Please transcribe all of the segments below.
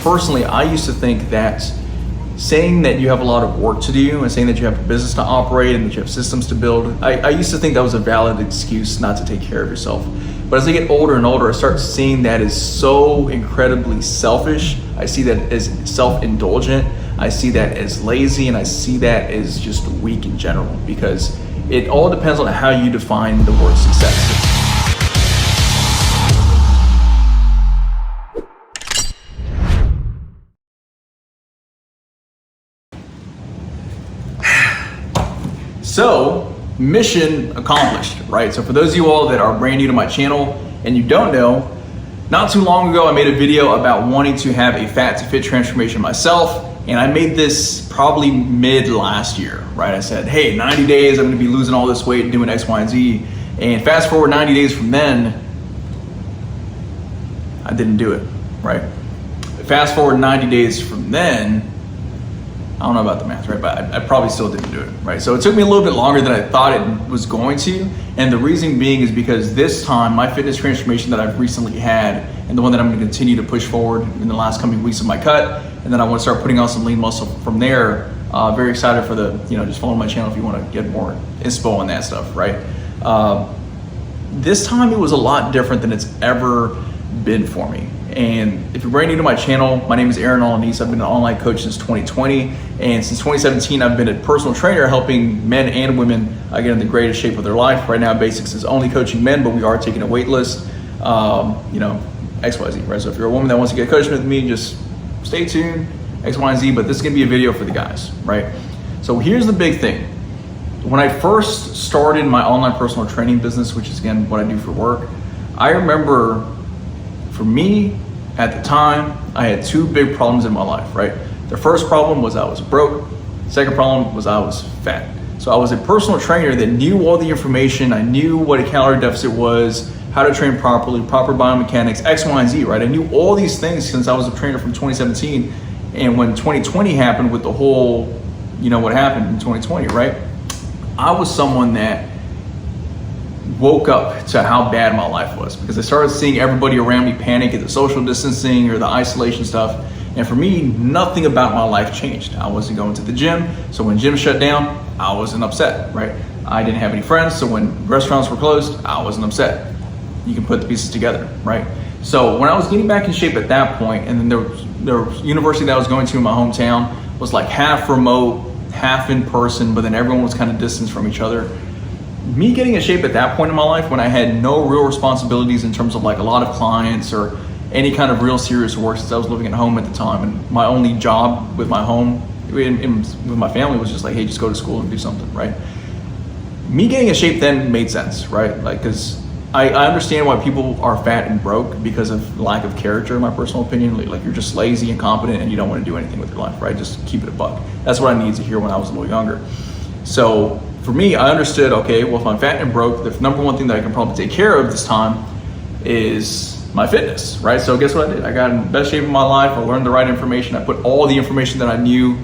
Personally, I used to think that saying that you have a lot of work to do and saying that you have a business to operate and that you have systems to build, I used to think that was a valid excuse not to take care of yourself. But as I get older and older, I start seeing that as so incredibly selfish. I see that as self-indulgent. I see that as lazy, and I see that as just weak in general, because it all depends on how you define the word success. So, mission accomplished, right? So for those of you all that are brand new to my channel and you don't know, not too long ago I made a video about wanting to have a fat to fit transformation myself, and I made this probably mid last year, right? I said, hey, 90 days, I'm gonna be losing all this weight and doing X, Y, and Z. And fast forward 90 days from then, I didn't do it, right? Fast forward 90 days from then, I don't know about the math, right? But I probably still didn't do it, right? So it took me a little bit longer than I thought it was going to. And the reason being is because this time, my fitness transformation that I've recently had, and the one that I'm gonna continue to push forward in the last coming weeks of my cut, and then I wanna start putting on some lean muscle from there. Very excited for the, just follow my channel if you wanna get more inspo on that stuff, right? This time it was a lot different than it's ever been for me. And if you're brand new to my channel, my name is Aaron Alanis. I've been an online coach since 2020. And since 2017, I've been a personal trainer helping men and women get in the greatest shape of their life. Right now, Basics is only coaching men, but we are taking a wait list, XYZ, right? So if you're a woman that wants to get coaching with me, just stay tuned, X, Y, and Z, but this is gonna be a video for the guys, right? So here's the big thing. When I first started my online personal training business, which is again what I do for work, I remember for me, at the time, I had two big problems in my life, right? The first problem was I was broke. The second problem was I was fat. So I was a personal trainer that knew all the information. I knew what a calorie deficit was, how to train properly, proper biomechanics, X, Y, and Z, right? I knew all these things since I was a trainer from 2017. And when 2020 happened with the whole, what happened in 2020, right? I was someone that woke up to how bad my life was, because I started seeing everybody around me panic at the social distancing or the isolation stuff. And for me, nothing about my life changed. I wasn't going to the gym. So when gyms shut down, I wasn't upset, right? I didn't have any friends. So when restaurants were closed, I wasn't upset. You can put the pieces together, right? So when I was getting back in shape at that point, and then the university that I was going to in my hometown was like half remote, half in person, but then everyone was kind of distanced from each other. Me getting in shape at that point in my life, when I had no real responsibilities in terms of like a lot of clients or any kind of real serious work, since I was living at home at the time, and my only job with my home, with my family, was just like, hey, just go to school and do something, right? Me getting in shape then made sense, right? Like, because I understand why people are fat and broke because of lack of character, in my personal opinion. Like you're just lazy, incompetent, and you don't want to do anything with your life, right? Just keep it a buck. That's what I needed to hear when I was a little younger. So for me, I understood, okay, well, if I'm fat and broke, the number one thing that I can probably take care of this time is my fitness, right? So guess what I did? I got in the best shape of my life. I learned the right information. I put all the information that I knew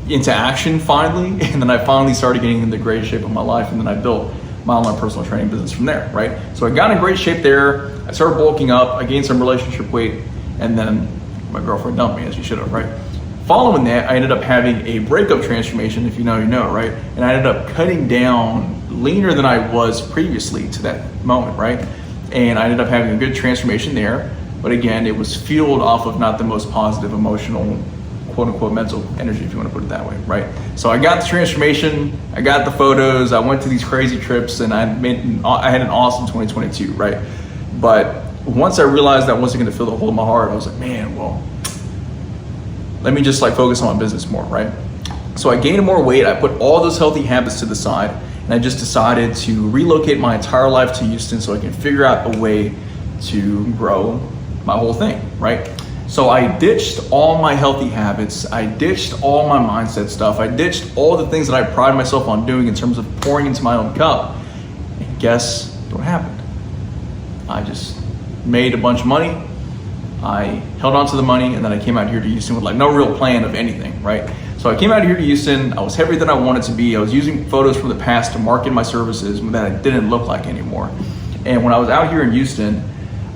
into action finally. And then I finally started getting in the greatest shape of my life. And then I built my online personal training business from there, right? So I got in great shape there. I started bulking up. I gained some relationship weight. And then my girlfriend dumped me, as she should have, right? Following that, I ended up having a breakup transformation, if you know, right? And I ended up cutting down leaner than I was previously to that moment, right? And I ended up having a good transformation there. But again, it was fueled off of not the most positive emotional, quote unquote, mental energy, if you want to put it that way, right? So I got the transformation, I got the photos, I went to these crazy trips, and I had an awesome 2022, right? But once I realized that wasn't going to fill the hole in my heart, I was like, man, well, let me just focus on my business more, right? So I gained more weight. I put all those healthy habits to the side, and I just decided to relocate my entire life to Houston so I can figure out a way to grow my whole thing, right? So I ditched all my healthy habits. I ditched all my mindset stuff. I ditched all the things that I pride myself on doing in terms of pouring into my own cup. And guess what happened? I just made a bunch of money. I held on to the money, and then I came out here to Houston with no real plan of anything, right? So I came out here to Houston. I was heavier than I wanted to be. I was using photos from the past to market my services that I didn't look like anymore. And when I was out here in Houston,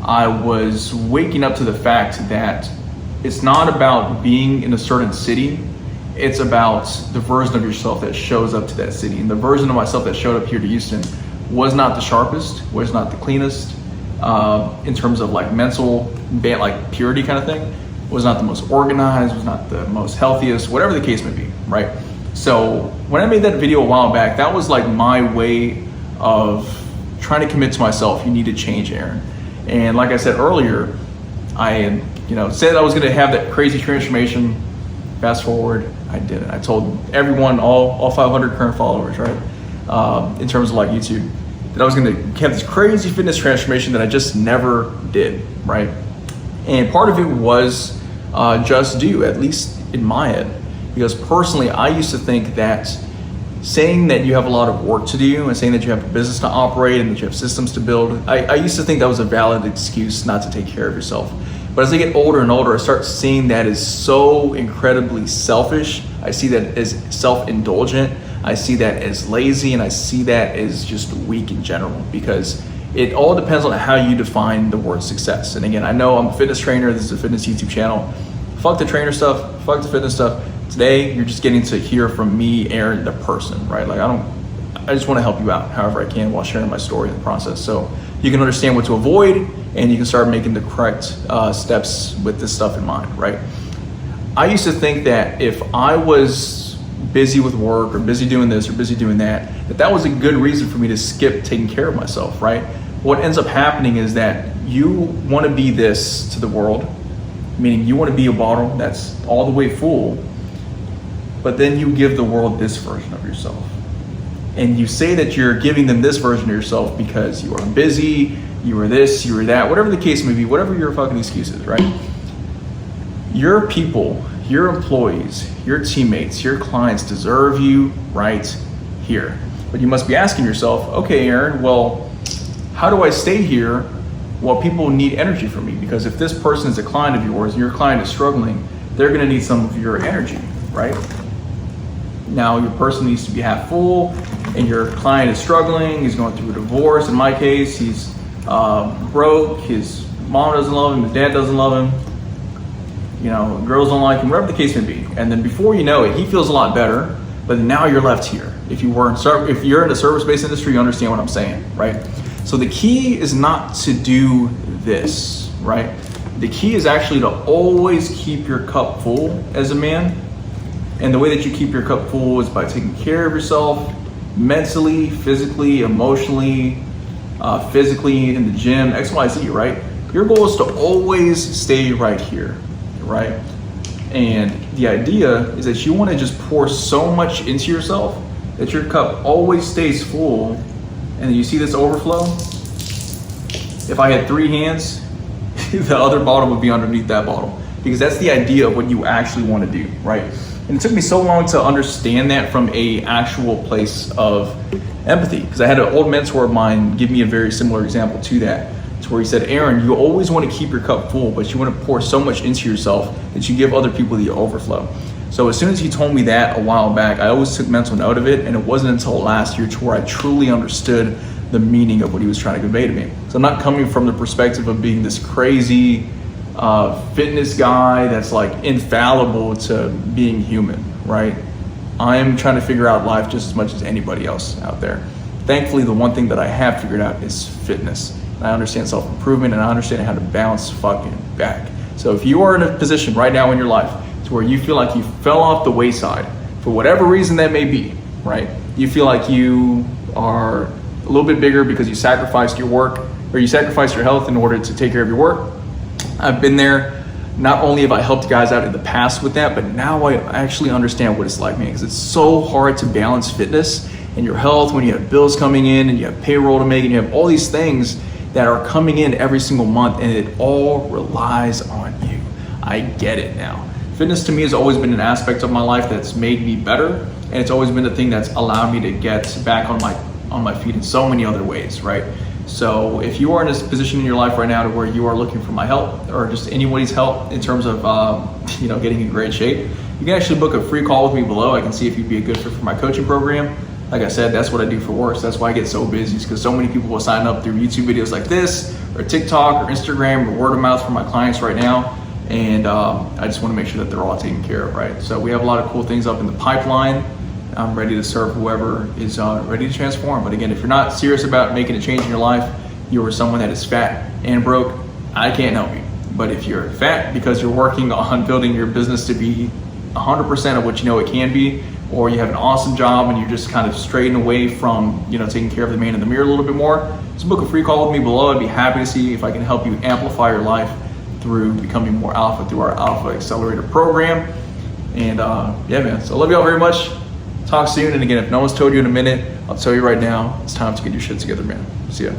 I was waking up to the fact that it's not about being in a certain city. It's about the version of yourself that shows up to that city. And the version of myself that showed up here to Houston was not the sharpest, was not the cleanest, in terms of like mental, like purity kind of thing, was not the most organized, was not the most healthiest, whatever the case may be, right? So when I made that video a while back, that was like my way of trying to commit to myself, you need to change, Aaron. And like I said earlier, I said I was gonna have that crazy transformation. Fast forward, I did it. I told everyone, all 500 current followers, right? In terms of like YouTube, that I was gonna have this crazy fitness transformation that I just never did, right? And part of it was just due, at least in my head. Because personally, I used to think that saying that you have a lot of work to do and saying that you have a business to operate and that you have systems to build, I used to think that was a valid excuse not to take care of yourself. But as I get older and older, I start seeing that as so incredibly selfish. I see that as self-indulgent. I see that as lazy, and I see that as just weak in general, because it all depends on how you define the word success. And again, I know I'm a fitness trainer. This is a fitness YouTube channel. Fuck the trainer stuff, fuck the fitness stuff. Today, you're just getting to hear from me, Aaron, the person, right? Like I just want to help you out however I can while sharing my story in the process, so you can understand what to avoid and you can start making the correct steps with this stuff in mind, right? I used to think that if I was busy with work or busy doing this or busy doing that, that was a good reason for me to skip taking care of myself, right? What ends up happening is that you want to be this to the world, meaning you want to be a bottle that's all the way full, but then you give the world this version of yourself. And you say that you're giving them this version of yourself because you are busy, you are this, you are that, whatever the case may be, whatever your fucking excuse is, right? Your people, your employees, your teammates, your clients deserve you right here. But you must be asking yourself, okay, Aaron, well, how do I stay here while people need energy from me? Because if this person is a client of yours and your client is struggling, they're gonna need some of your energy, right? Now your person needs to be half full and your client is struggling, he's going through a divorce. In my case, he's broke, his mom doesn't love him, his dad doesn't love him, girls don't like him, whatever the case may be. And then before you know it, he feels a lot better, but now you're left here. If you're in a service-based industry, you understand what I'm saying, right? So the key is not to do this, right? The key is actually to always keep your cup full as a man. And the way that you keep your cup full is by taking care of yourself mentally, physically, emotionally, physically, in the gym, XYZ, right? Your goal is to always stay right here, right? And the idea is that you want to just pour so much into yourself that your cup always stays full. And then you see this overflow? If I had 3 hands, the other bottle would be underneath that bottle, because that's the idea of what you actually want to do, right? And it took me so long to understand that from a actual place of empathy, because I had an old mentor of mine give me a very similar example to that, to where he said, Aaron, you always want to keep your cup full, but you want to pour so much into yourself that you give other people the overflow. So as soon as he told me that a while back, I always took mental note of it, and it wasn't until last year to where I truly understood the meaning of what he was trying to convey to me. So I'm not coming from the perspective of being this crazy fitness guy that's like infallible to being human, right? I'm trying to figure out life just as much as anybody else out there. Thankfully, the one thing that I have figured out is fitness. I understand self-improvement, and I understand how to bounce fucking back. So if you are in a position right now in your life to where you feel like you fell off the wayside for whatever reason that may be, right? You feel like you are a little bit bigger because you sacrificed your work, or you sacrificed your health in order to take care of your work. I've been there. Not only have I helped guys out in the past with that, but now I actually understand what it's like, man, because it's so hard to balance fitness and your health when you have bills coming in and you have payroll to make and you have all these things that are coming in every single month, and it all relies on you. I get it now. Fitness to me has always been an aspect of my life that's made me better, and it's always been the thing that's allowed me to get back on my feet in so many other ways, right? So if you are in this position in your life right now to where you are looking for my help, or just anybody's help in terms of getting in great shape, you can actually book a free call with me below. I can see if you'd be a good fit for my coaching program. Like I said, that's what I do for work. So that's why I get so busy, because so many people will sign up through YouTube videos like this, or TikTok, or Instagram, or word of mouth from my clients right now. And I just want to make sure that they're all taken care of, right? So we have a lot of cool things up in the pipeline. I'm ready to serve whoever is ready to transform. But again, if you're not serious about making a change in your life, you are someone that is fat and broke, I can't help you. But if you're fat because you're working on building your business to be 100% of what you know it can be, or you have an awesome job and you're just kind of straying away from, taking care of the man in the mirror a little bit more, just book a free call with me below. I'd be happy to see if I can help you amplify your life through becoming more alpha through our Alpha Accelerator program. And yeah, man, so I love y'all very much. Talk soon. And again, if no one's told you in a minute, I'll tell you right now, it's time to get your shit together, man. See ya.